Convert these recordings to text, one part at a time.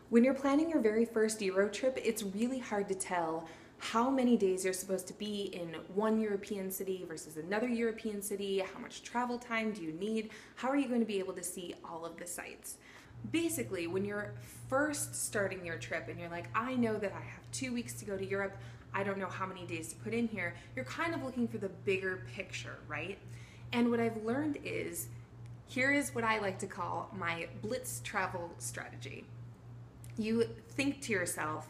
When you're planning your very first Euro trip, it's really hard to tell how many days you're supposed to be in one European city versus another European city. How much travel time do you need? How are you going to be able to see all of the sites? Basically, when you're first starting your trip and you're like, I know that I have 2 weeks to go to Europe, I don't know how many days to put in here, you're kind of looking for the bigger picture, right? And what I've learned is, here is what I like to call my blitz travel strategy. You think to yourself,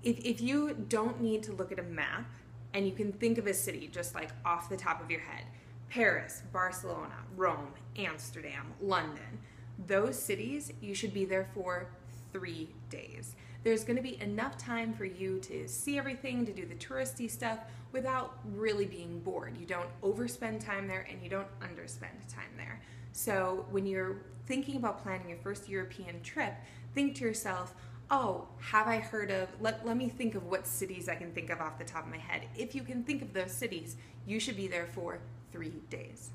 if you don't need to look at a map and you can think of a city just like off the top of your head, Paris, Barcelona, Rome, Amsterdam, London, those cities, you should be there for 3 days. There's going to be enough time for you to see everything, to do the touristy stuff without really being bored. You don't overspend time there and you don't underspend time there. So when you're thinking about planning your first European trip, think to yourself, oh, have I heard of, let me think of what cities I can think of off the top of my head. If you can think of those cities, you should be there for 3 days.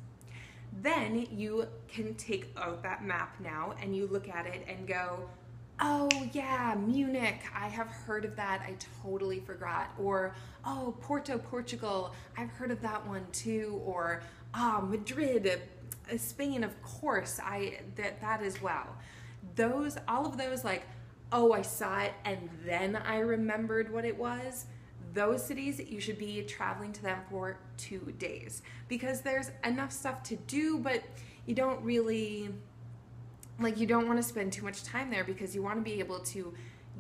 Then you can take out that map now and you look at it and go, oh yeah, Munich, I have heard of that, I totally forgot. Or, oh, Porto, Portugal, I've heard of that one too. Or, Madrid, Spain, of course, that as well. All of those, like, oh, I saw it and then I remembered what it was, those cities, you should be traveling to them for 2 days because there's enough stuff to do, but you don't really, you don't want to spend too much time there because you want to be able to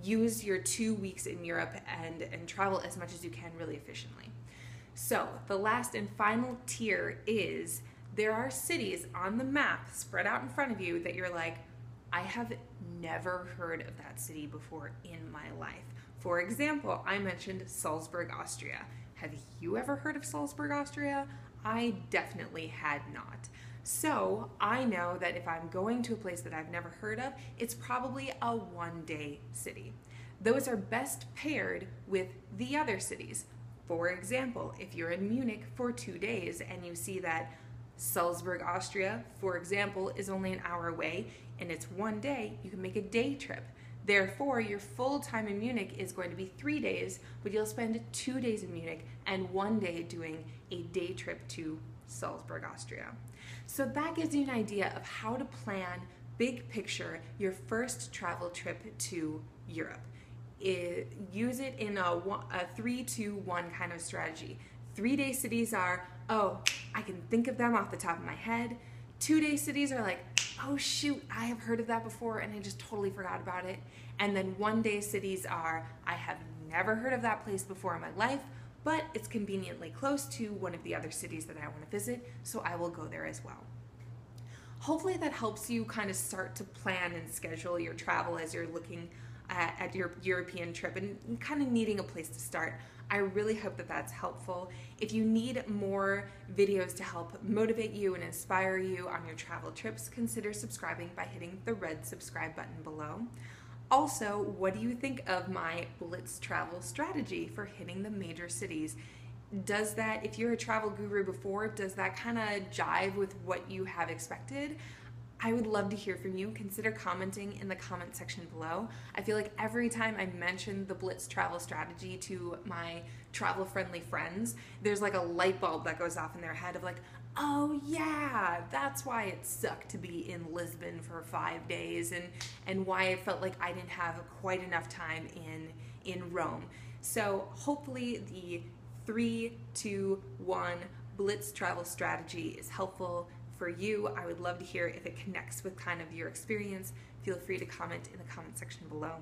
use your 2 weeks in Europe and travel as much as you can really efficiently. So the last and final tier is there are cities on the map spread out in front of you that you're like, I have never heard of that city before in my life. For example, I mentioned Salzburg, Austria. Have you ever heard of Salzburg, Austria? I definitely had not. So I know that if I'm going to a place that I've never heard of, it's probably a 1-day city. Those are best paired with the other cities. For example, if you're in Munich for 2 days and you see that Salzburg, Austria, for example, is only an hour away and it's 1 day, you can make a day trip. Therefore, your full time in Munich is going to be 3 days, but you'll spend 2 days in Munich and 1 day doing a day trip to Salzburg, Austria. So that gives you an idea of how to plan, big picture, your first travel trip to Europe. Use it in a 3-2-1 kind of strategy. 3-day cities are, oh, I can think of them off the top of my head. 2-day cities are like, oh shoot, I have heard of that before and I just totally forgot about it. And then 1-day cities are, I have never heard of that place before in my life, but it's conveniently close to one of the other cities that I want to visit, so I will go there as well. Hopefully that helps you kind of start to plan and schedule your travel as you're looking at your European trip and kind of needing a place to start. I really hope that that's helpful. If you need more videos to help motivate you and inspire you on your travel trips, consider subscribing by hitting the red subscribe button below. Also, what do you think of my blitz travel strategy for hitting the major cities? Does that, if you're a travel guru before, does that kind of jive with what you have expected? I would love to hear from you. Consider commenting in the comment section below. I feel like every time I mention the blitz travel strategy to my travel-friendly friends, there's like a light bulb that goes off in their head of like, oh yeah, that's why it sucked to be in Lisbon for 5 days and why it felt like I didn't have quite enough time in Rome. So hopefully the 3-2-1 blitz travel strategy is helpful for you. I would love to hear if it connects with kind of your experience. Feel free to comment in the comment section below.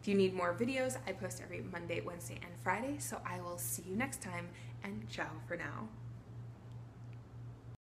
If you need more videos, I post every Monday, Wednesday, and Friday, so I will see you next time, and ciao for now.